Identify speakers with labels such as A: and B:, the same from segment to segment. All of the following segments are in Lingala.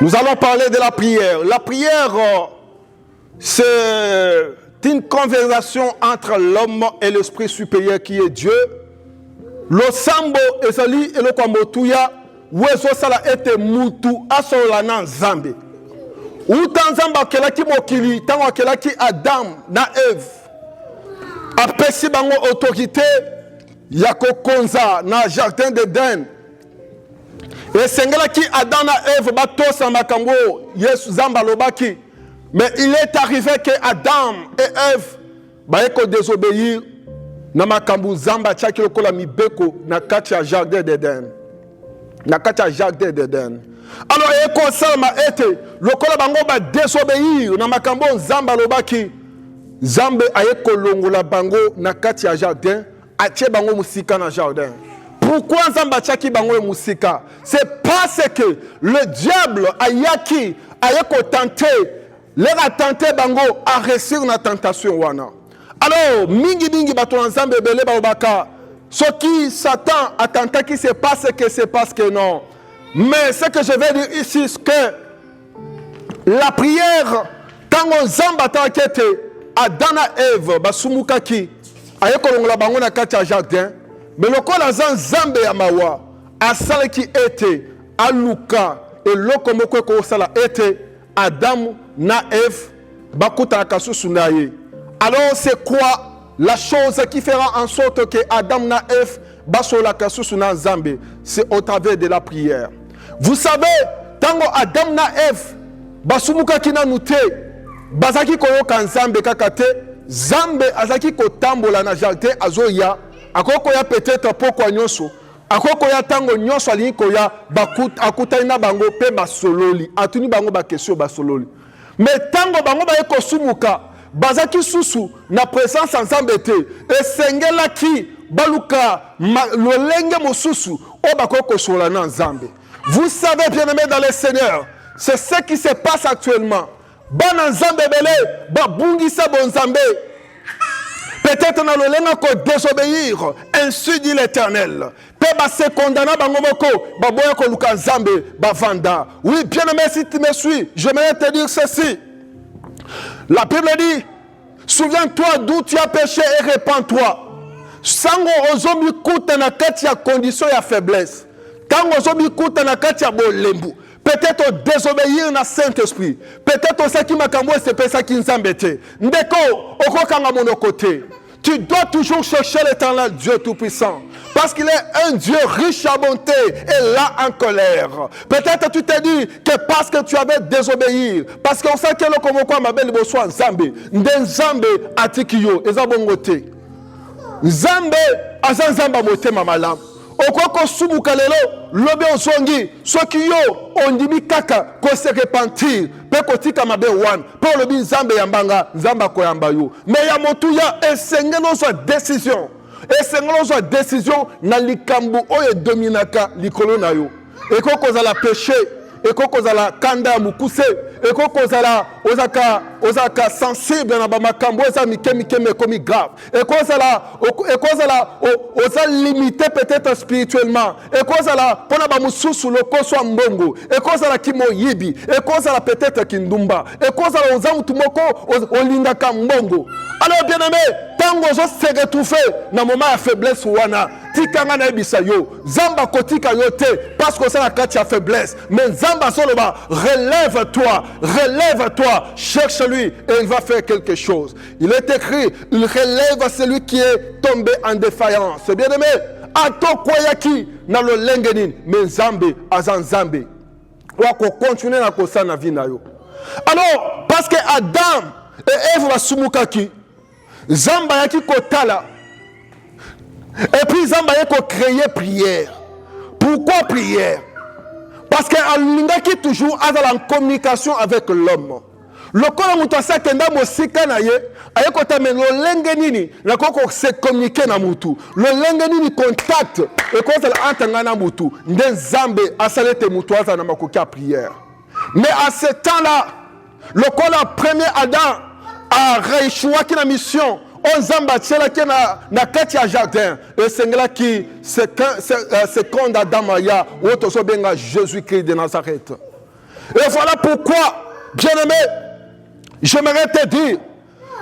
A: Nous allons parler de la prière. La prière, c'est une conversation entre l'homme et l'esprit supérieur qui est Dieu. Le sambo ezali eloko motuya wezo sala ete mutu asola na nzambe. Uta nzamba kelaki mokili tango kelaki Adam na Eve. Apesi bango autorité ya kokonza na jardin d'Eden. Et sengelaki Adam na Eve batosa makambo Yesu zamba lobaki. Mais il est arrivé que Adam et Eve baeko désobéir na makambo zamba tchaki lokola mibeko na kati ya jardin d'Eden. Na kati ya jardin d'Eden. Alors eko salma ete lokola bango ba désobéir na makambo zamba lobaki. Zambe ayeko longola bango na kati ya jardin atie bango musika na jardin. Pourquoi Zamba tchaki bango musika? C'est parce que le diable ayaki ayeko tenté, leur a tenté bango à réussir na tentation wana. Alors mingi bato ensemble belé babaka. Ce qui Satan a tenté qui se passe que c'est parce que non. Mais ce que je vais dire ici c'est que la prière quand on Zamba t'inquiète Adana Eve basumukaki ayeko longola bango na kati ya jardin. Mais le col azan zambe ya mawa asale ki ete aluka et loko moko ko sala ete Adam na Eve bakuta kasusu na ye. Alors c'est quoi la chose qui fera en sorte que Adam na Eve basola kasusu na zambe? C'est au travers de la prière. Vous savez, tango Adam na Eve basumuka kina nute bazaki koyoka nzambe kakate zambe azaki kotambola na jardin azoya. Akoko ya peut-être poko nyonso akoko ya tango nyonso ali ko ya akuta ina bango pe basololi atuni bango ba question basololi mais tango bango ba eko sumuka bazaki susu na présence ensemble te esengela ki baluka lolenge mosusu o bakoko sola na nzambe. Vous savez bien aimé dans le Seigneur, c'est ce qui se passe actuellement. Bana nzambe belé ba bungisa bon nzambe. Peut-être dans le lenga ko désobéir, ainsi dit l'Éternel. Pe ba se condamna bango moko, ba boya ko luka nzambe, ba vanda. Oui, bien aimé, si tu me suis, j'aimerais te dire ceci. La Bible dit, souviens-toi d'où tu as péché et répands-toi. Sango ozomi kuta na kati ya condition ya faiblesse. Tango ozomi kuta na kati ya bolembu. Peut-être désobéir na Saint-Esprit. Peut-être ça qui m'a camoué, c'est pas ça qui nous embête. Ndeko, okokanga mon côté. Tu dois toujours chercher l'Éternel Dieu Tout-Puissant. Parce qu'il est un Dieu riche à bonté et là en colère. Peut-être tu te dis que parce que tu avais désobéi, parce qu'on sait que le komoko ma belle bosso Nzambe, Nzambe atikiyo, ezabongote. Nzambe azanzamba mote mamalam. Okoko sumuka lelo lobe ozongi soki yo ondimi kaka ko se repentir pe kotika mabe wan pe lobi nzambe yambanga nzamba ko yamba yo mais ya motu ya esengeno so décision na likambu oyo dominaka likolo na yo ekoko za la péché ekoko za la kanda ya mukuse ekoko za la ozaka sensible na ba makambo za mikeme komi grave ekoko za la oza limité peut-être spirituellement ekoko za la pona ba mususu lokoso mbongo ekoko za la kimoyibi ekoko za la peut-être kindumba ekoko za la oza mutu moko olingaka mbongo. Alors bien aimé, tango zo se retrouver na moment ya faiblesse wana tikanga na ebisa yo zamba kotika yo te parce que ça la kati ya faiblesse mais zamba soloba relève-toi, cherche-lui et il va faire quelque chose. Il est écrit, il relève celui qui est tombé en défaillance. C'est bien aimé, ato koyaki na lo lengenin mais nzambe azan nzambe wa ko continuer na kosa na vie na yo. Alors parce que Adam et Ève va sumukaki Zamba yaki kotala. Et puis Zamba yaki créer prière. Pourquoi prière? Parce qu'Alingaki toujours en communication avec l'homme. Le corps mutasa kenda mosika na ye ayekota men lo lengenini na koko se communiquer na mutu. Le lengenini contact et quand ça entanga na mutu. Nden Zambe asalete mutu aza na makoki prière. Mais à ce temps-là, le corps premier Adam a réussi à mission. On zamba tchela ki na kati ya jardin. Et sengela ki seconde Adam ya woto so benga Jésus-Christ de Nazareth. Et voilà pourquoi, bien-aimé, j'aimerais te dire,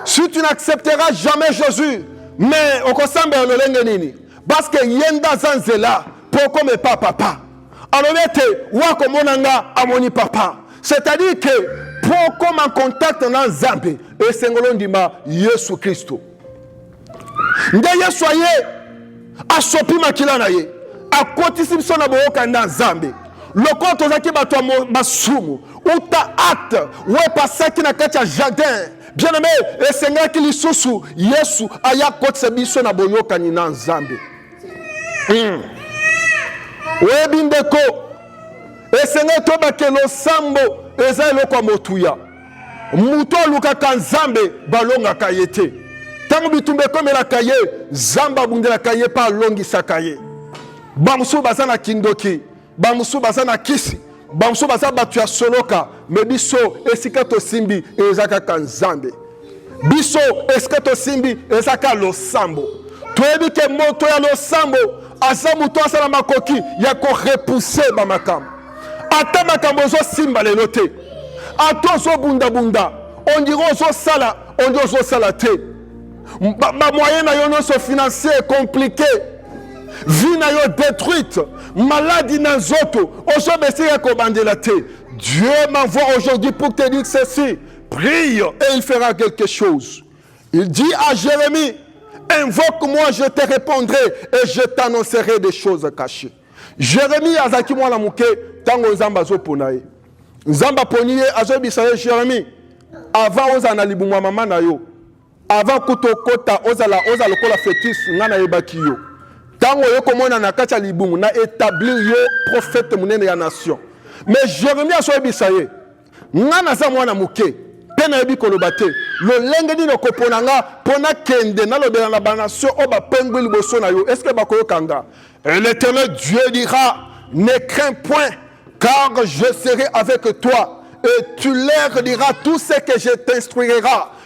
A: si tu n'accepteras jamais Jésus, mais au ressemble à l'olenge parce que yenda zanzela pourquoi me papa alors tu wa komonanga amoni papa, c'est-à-dire que pour comme en contact dans Zambé et sengolondima Yesu Christo nde Yesu aye asopi makila na ye akotisi biso na boyoka na Zambé loko tozaki bato masumu uta acte we pasaki na kati ya jardin. Bien-aimé, et Seigneur qui lisusu Yesu aya kotse biso na boyoka ni na Nzambe. Webi ndeko, et Seigneur toba ke lo sambo eza eloko motuya. Muto lukaka Nzambe balonga kayete. Tango bitumbe komela kaye, Zamba bundela kaye pa longi sakaye. Bamsu bazana kindoki, bamsu bazana kisi. Bamso basa batu ya soloka me biso esika to simbi ezaka kanzambe biso esika to simbi ezaka losambo toyebi ke moto ya losambo asa muto asala makoki ya ko repousser ba makambo ata makambo zo simba lelo te ato zo bunda bunda on dirait zo sala te ba moyen na yo no so financier compliqué. Vie na yo détruite, maladie na zoto, Dieu m'envoie aujourd'hui pour te dire ceci. Prie et il fera quelque chose. Il dit à Jérémie, invoque-moi, je te répondrai et je t'annoncerai des choses cachées. Jérémie azaki mwana muke tango nzamba zo ponaye. Nzamba poniye azo bisaye Jérémie. Avant ozana libumwa mama na yo. Avant kutokota ozala lokola fétis ngana yebaki yo. Tango yo komona na kati ya libumu na établir yo prophète munene ya nation. Mais Jérémie a soyebi saye. Ngana za mwana muke. Pena yebi koloba te. Le lenge di no kopona nga pona kende na lobela na banation o ba pengwe liboso na yo. Est-ce que ba koyokanga? Et l'Éternel Dieu dira, ne crains point, car je serai avec toi. Et tu leur diras tout ce que je t'instruirai.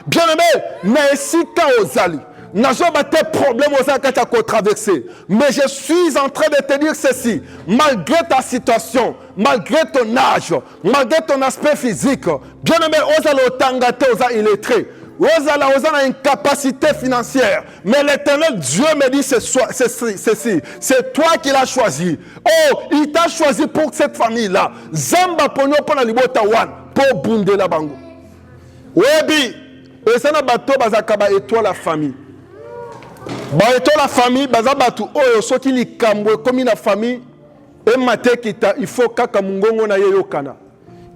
A: Bien-aimé, mais si ka ozali. N'a pas de problème aux gens qui traverser. Mais je suis en train de te dire ceci. Malgré ta situation, malgré ton âge, malgré ton aspect physique, bien aimé, osa illettré. Osa a une capacité financière. Mais l'Éternel Dieu me dit ceci. C'est toi qui l'as choisi. Oh, il t'a choisi pour cette famille-là. Zamba ponyo pona libota wan. Pour bunde la bango. Webi. Et ça n'a pas de bazakaba et toi la famille. Et la famille, soki likambo comme na famille et matekita il faut kaka mungongo na yeyokana.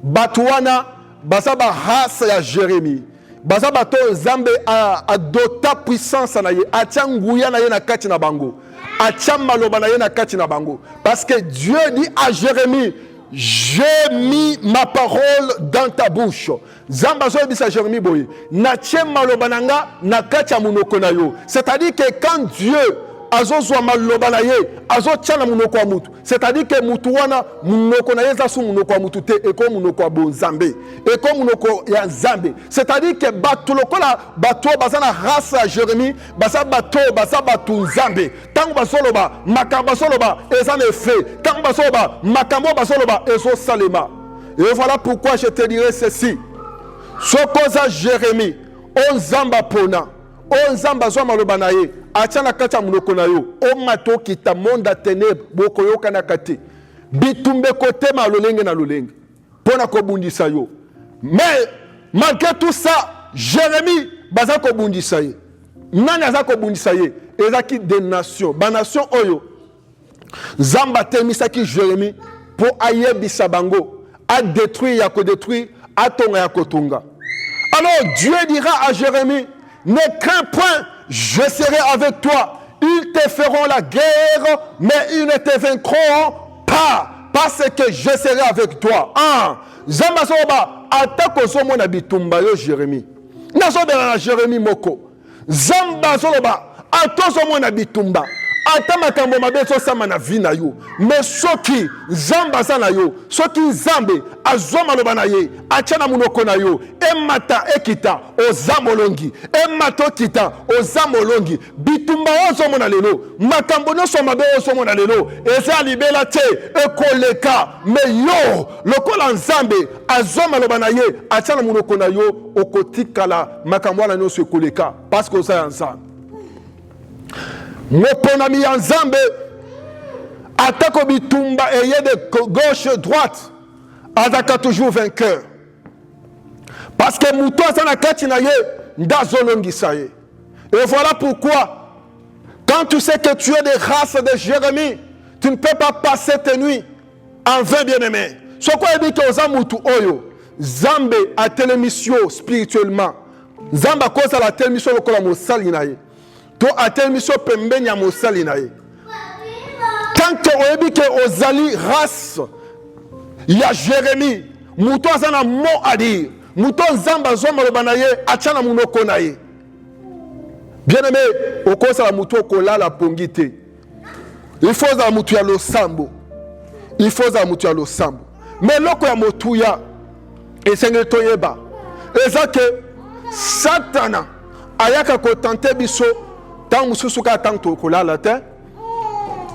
A: Batuana basaba race ya Jérémie. Basaba to Nzambe a dota puissance na ye, atia nguya na ye na kati na bango. Atia maloba na ye na kati na bango. Parce que Dieu dit à Jérémie, j'ai mis ma parole dans ta bouche. Zamba zo bisa Jérémie boye. Na tiem maloba nanga na kati ya munoko na yo. C'est-à-dire que quand Dieu azozwa maloba na ye, azotia na munoko wa mutu. C'est-à-dire que mutu wana munoko na ye za su munoko wa mutu te eko munoko wa bonzambe. Eko munoko ya Nzambe. C'est-à-dire que bato lokola bato bazana race ya Jérémie, basa bato Nzambe. Tango basoloba makambo basoloba eza na effet. Tango basoloba makambo basoloba ezo salema. Et voilà pourquoi je te dirai ceci. Sokoza Jérémie, on zamba pona, on zamba zwa maloba na ye, atia na kati ya munoko na yo, o mato kita monda ténèbre, boko yoka na kati. Bitumbe kote ma lolenge na lolenge, pona ko bundisa yo. Mais, malgré tout ça, Jérémie, baza ko bundisa ye. Nani aza ko bundisa ye, ezaki des nations, ba nation oyo. Zamba temisaki Jérémie, pour aye bisabango, a détruire, ya ko détruire, a tonga ya ko tonga. Alors Dieu dira à Jérémie, ne crains point, je serai avec toi. Ils te feront la guerre, mais ils ne te vaincront pas, parce que je serai avec toi. Zamba soba, atako somo na bitumba yo Jérémie. Na soba na Jérémie moko. Zamba soba, ato somo na bitumba. ata makambo mabe ezosama na vi na yo mais soki nzambe aza na yo soki nzambe azwa maloba na ye atia na monoko na yo emata ekita oza molongi emata okita oza molongi bitumba ozomona lelo makambo nyonso mabe ozomona lelo eza libela te ekoleka mais yo lokola nzambe azwa maloba na ye atia na monoko na yo okotikala makambo wana nyonso ekoleka parce que oza ya nzambe. Moponami ya nzambe atako bitumba eye de gauche droite azaka toujours vainqueur parce que muto aza na kati na ye ndazolongisa ye. Et voilà pourquoi quand tu sais que tu es des races de Jérémie, tu ne peux pas passer tes nuits en vain, bien-aimé. Soko ebi ke oza mutu oyo Zambe a telle mission spirituellement. Zambe a cause à la telle mission lokola mosali na ye. To a telle mission pembeni ya mosali na ye. Tant que oyebi ke ozali race ya Jérémie, muto azana mo à dire. Muto Zambe azwa maloba na ye atia na munoko na ye. Bien-aimé, au cause à la mutu okola la pongite. Il faut za mutu ya losambo. Il faut za mutu ya losambo. Mais loko ya motuya esengeli toyeba eza ke Satana ayaka kotante biso tango mosusu ka tango tokolala te.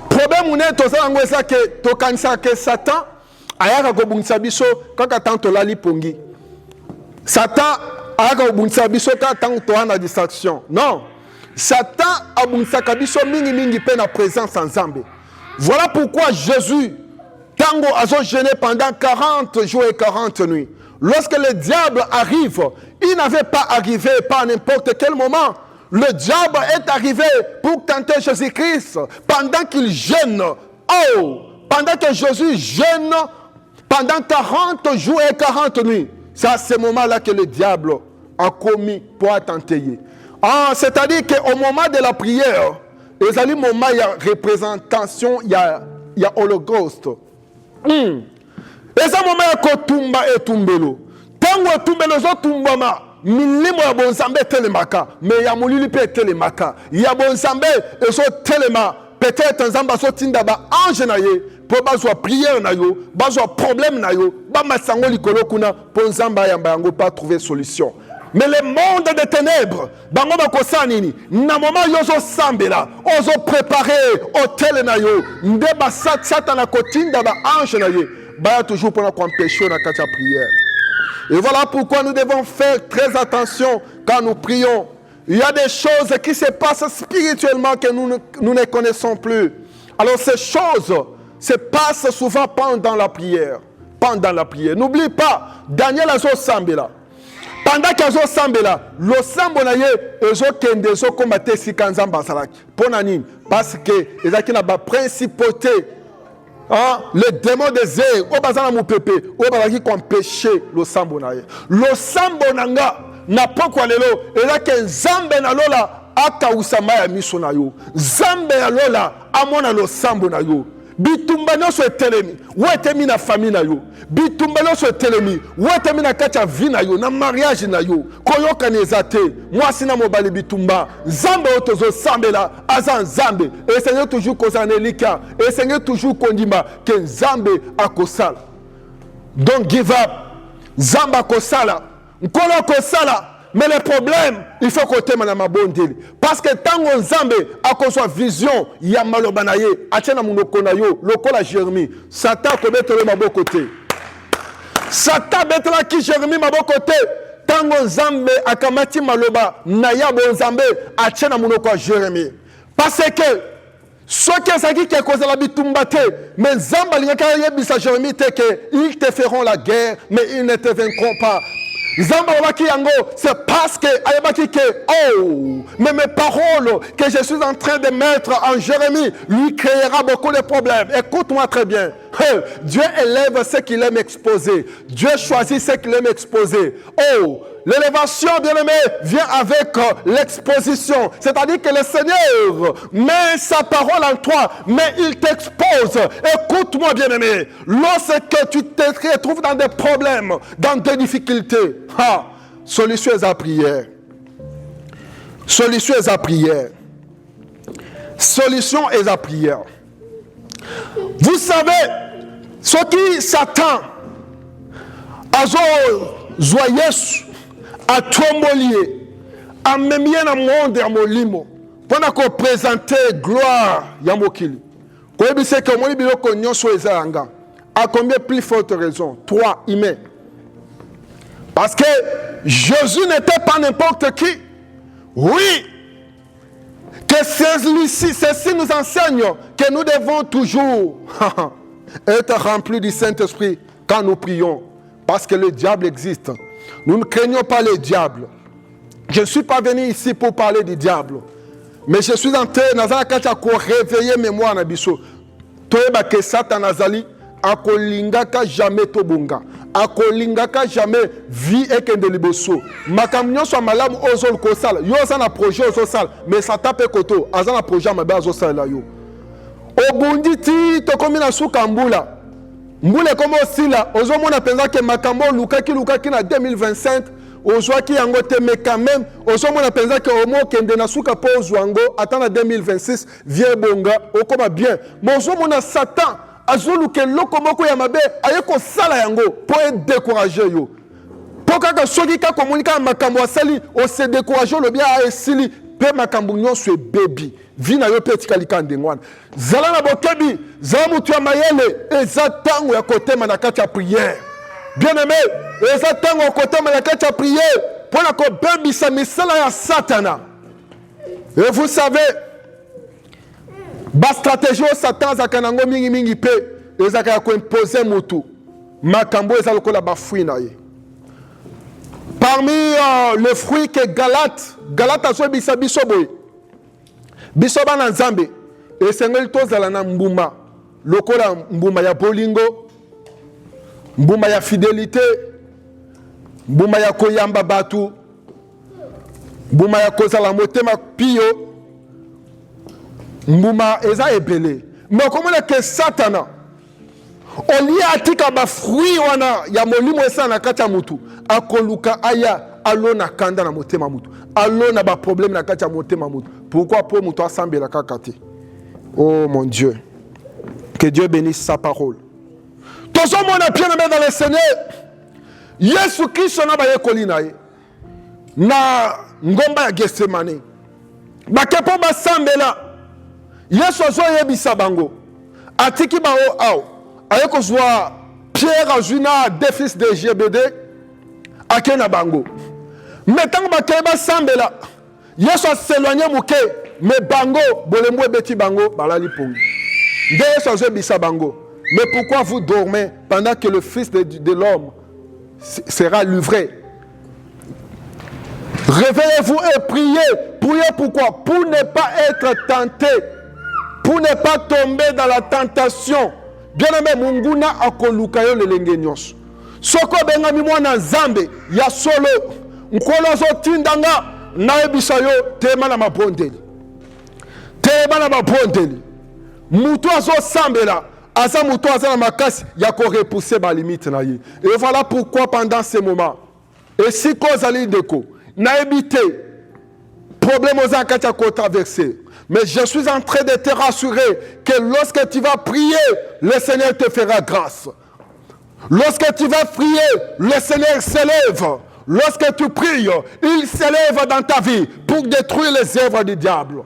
A: Problème ne tozala yango eza ke tokanisa ke Satan ayaka kobungisa biso kaka tango tolali pongi. Satan ayaka kobungisa biso kaka tango toa na distraction. Non, Satan abungisaka biso mingi pe na présence en Nzambe. Voilà pourquoi Jésus tango a gêné pendant 40 jours et 40 nuits. Lorsque le diable arrive, il n'avait pas arrivé par n'importe quel moment. Le diable est arrivé pour tenter Jésus-Christ pendant qu'il jeûne. Oh, pendant que Jésus jeûne pendant 40 jours et 40 nuits. C'est à ce moment-là que le diable a commis pour tenter. Ah, c'est-à-dire qu'au moment de la prière, il y a un moment, il y a représentation, il y a holocauste. Eza moment ya kotumba etumbelo tango etumbelo zo tumbama milimo ya bonzambe telemaka mais ya molili pe telemaka ya bonzambe ezo telema peut-être nzamba so tinda ba ange na ye po bazwa prière na yo bazwa problème na yo ba masango likolo kuna po nzamba yamba yango pas trouver solution. Mais le monde des ténèbres, bango bakosa nini na moment yozo sambela ozo préparer hôtel na yo ndeba satana kotinda ba ange na ye ba toujours pour empêcher na katia prière. Et voilà pourquoi nous devons faire très attention quand nous prions. Il y a des choses qui se passent spirituellement que nous ne connaissons plus. Alors ces choses se passent souvent pendant la prière. Pendant la prière. N'oublie pas, Daniel azo sambela. Pendant qu'azo sambela, le sambo na ye ezo kende ezo combattre sika nzamba salaki. Pona nini? Parce que ezaki na ba principauté. Ah, le démon des airs, au bazana mon pépé, au bazaki qu'on péché le sambo na ye. Le sambo nanga na pokwa lelo, et là que zambe na lola aka usama ya miso na yo. Zambe na lola amona lo sambo na yo. Bitumba nyonso etelemi, wetemi na famille na yo. Bitumba nyonso etelemi, wetemi na kati ya vie na yo, na mariage na yo. Koyoka nezate, mwasi na mobali bitumba. Nzambe otozo sambela, aza nzambe. Et Seigneur toujours kozane lika, et Seigneur toujours kondima que nzambe akosala. Don't give up. Nzambe akosala, nkolo akosala. Mais le problème, il faut qu'on t'aime ma bonne. Parce que tant qu'on zambe a qu'on soit vision, il y a malobanaye, atiena munokonayo, lokola Jérémie. Satan peut mettre le mabo côté. Satan mettre la qui Jérémie mabo côté. Tant qu'on zambe a kamati maloba, naya bon zambe, atiena munoko Jérémie. Parce que ce qui est qui a causé la bitumbate, mais zamba l'ingaka yebisa Jérémie te que ils te feront la guerre, mais ils ne te vaincront pas. C'est parce que mais mes paroles que je suis en train de mettre en Jérémie lui créera beaucoup de problèmes. Écoute-moi très bien. Dieu élève ce qu'il aime exposer. Dieu choisit ce qu'il aime exposer. Oh, l'élévation, bien-aimé, vient avec l'exposition. C'est-à-dire que le Seigneur met sa parole en toi, mais il t'expose. Écoute-moi, bien-aimé. Lorsque tu te retrouves dans des problèmes, dans des difficultés, solution est à prière. Solution est à prière. solution est la prière. Vous savez, ce qui Satan a joyeux à tombolier, a même un monde à molimo, pendant qu'on présente gloire Yamokili. Quand on dit que mon libéro cognon sur les arangans, à combien plus forte raison? 3 humains. Parce que Jésus n'était pas n'importe qui. Oui, que ceci nous enseigne que nous devons toujours être remplis du Saint-Esprit quand nous prions. Parce que le diable existe. Nous ne craignons pas le diable. Je ne suis pas venu ici pour parler du diable. Mais je suis en train de réveiller mémoire na biso. Toyeba que Satan azali akolingaka jamais tobunga. Akolingaka jamais vie ekende liboso. Makambo nyonso malamu ozol kosala. Yo za na projet ozosala, mais Satan pe koto aza na projet mabe azosala yo. Obundi ti tokomi na suka mbula. Mbula komo osila, ozomona penza ke makambo lukaki na 2025. Ozwaki yango te, mais quand même ozomona penza ke omo kende na suka po ozwango ata na 2026 vie bonga okoma bien. Mais ozomona Satan azoluke loko moko ya mabe aye ko sala yango po e décourager yo. Po kaka soki ka komunika makambo asali o se décourager le bien a esili pe makambo nyonso e baby. Vina yo pe tikalika ndengwana. Zala na bokebi, zala mutu ya mayele eza tango ya kotema na kati ya prière. Bien-aimé, eza tango ya kotema na kati ya prière pour na ko bebisa misala ya Satana. Et vous savez, ba stratégie au Satan zakanango mingi pe ezaka ko imposer mutu. Makambo eza lokola ba fruit na ye. Parmi les fruits que Galate a joué biso boy. Biso bana Nzambe esengeli tozala na mbuma lokola mbuma ya bolingo, mbuma ya fidélité, mbuma ya koyamba batu, mbuma ya kozala motema pio, mbuma eza ebele. Mais comme que Satana olia atika ba fruit wana ya molimo esa na kati ya mutu akoluka aya alona kanda na motema mutu alona ba problème na kati ya motema mutu. Pourquoi pour mutu asambela kakati? Oh mon Dieu, que Dieu bénisse sa parole. Tout ce monde a bien aimé dans le Seigneur. Yesu Christ na ba yekoli na ye na ngomba ya Getsemane bakepo basambela Yesu azo yebisa bango atiki ba o ao ayeko zwa Pierre azuna deux fils de Jebede akena bango metango bakeba sambela Yesu s'éloigné muke mais bango bolembo beti bango balali pongi nde Yesu azo yebisa bango. Mais pourquoi vous dormez pendant que le Fils de l'homme sera livré? Réveillez-vous et priez. Priez pourquoi? Pour ne pas être tenté. Pour ne pas tomber dans la tentation. Bien-aimé, munguna akolukayo lelenge nyonso. Soko bengami mwana Nzambe ya solo. Nkolo zo tindanga na ebisa yo tema na mabondeli. Tema na mabondeli. Mutu azo sambela. Asa mutu asa na makasi ya ko repousser ba limite na ye. Et voilà pourquoi pendant ces moments et si cause ali deko na éviter problème aux akacha ko traverser. Mais je suis en train de te rassurer que lorsque tu vas prier, le Seigneur te fera grâce. Lorsque tu vas prier, le Seigneur s'élève. Lorsque tu pries, il s'élève dans ta vie pour détruire les œuvres du diable.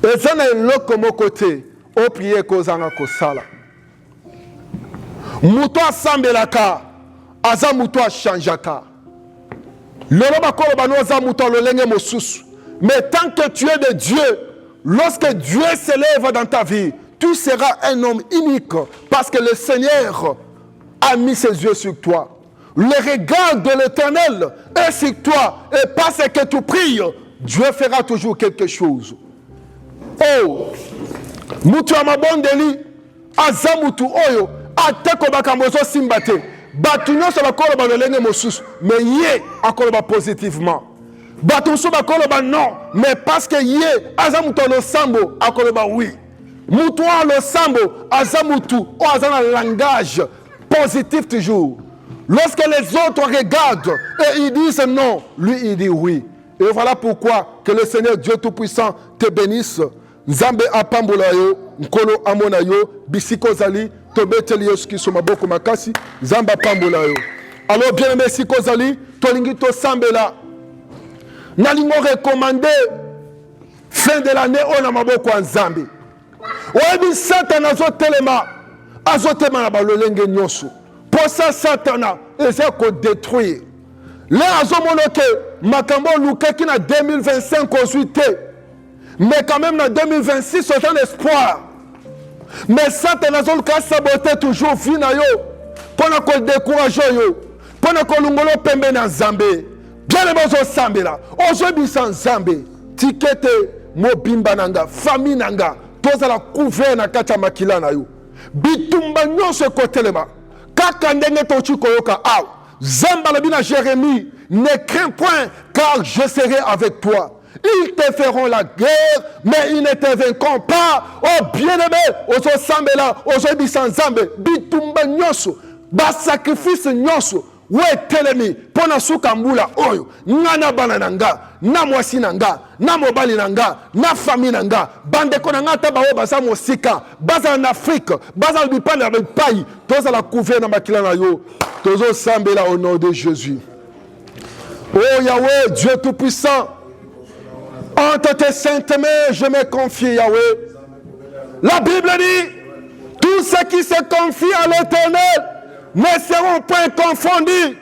A: Et ça n'est l'autre côté. O prier kozanga kosala. Muto asambelaka, aza muto changeaka. Lolo bakolo bano aza muto lolenge mosusu. Mais tant que tu es de Dieu, lorsque Dieu s'élève dans ta vie, tu seras un homme unique parce que le Seigneur a mis ses yeux sur toi. Le regard de l'Éternel est sur toi et parce que tu pries, Dieu fera toujours quelque chose. Oh! Mutu amabondeli aza mutu oyo ateko bakambozo simbate batu nyonso bakolo balolenge mosusu mais ye akoloba positivement batu nso bakoloba non mais parce que ye aza mutu losambo akoloba oui mutu a losambo aza mutu o aza na langage positif toujours. Lorsque les autres regardent et ils disent non, lui il dit oui. Et voilà pourquoi que le Seigneur Dieu Tout-Puissant te bénisse. Nzambe apambola yo, nkolo amona yo, bisiko zali, tobeteli Yesu Kristo maboko makasi, Nzambe apambola yo. Alors bien aimé siko zali, tolingi to sambela. Nalingo recommandé fin de l'année on a maboko en Nzambe. Oyebi Satan azotelema, azotema na balolenge nyonso. Pour ça Satan essaie de détruire. Là azomona ke makambo lukaki na 2025 konsuite. Mais quand même, en 2026, c'est un espoir. Mais Satan a saboté toujours vie na yo. Pendant qu'on décourage yo. Pendant qu'on l'ungolo pembe na Zambé. Bien aimé zo Zambé là. Aujourd'hui sans Zambé. Tikete mobimba nanga. Famille nanga. Toza la couvert na kacha makila na yo. Bitumba nyonso kotelema. Kaka ndenge tochi koyoka aw. Zamba la bina Jérémie. Ne crains point car je serai avec toi. Ils te feront la guerre, mais ils ne te vaincront pas. Oh bien-aimé, ozo sambela, ozo bisan zambe, bitumba nyoso, ba sacrifice nyoso, we telemi, pona suka mbula oyo, ngana bana nanga, na mwasi nanga, na mobali nanga, na famille nanga, bande konanga taba o basa mosika, baza en Afrique, baza bipanda bipai, toza la couvert na makila na yo, tozo sambela au nom de Jésus. Oh Yahweh, Dieu Tout-Puissant, entre tes saintes mains, je me confie, Yahweh. La Bible dit, tous ceux qui se confient à l'Éternel ne seront point confondus.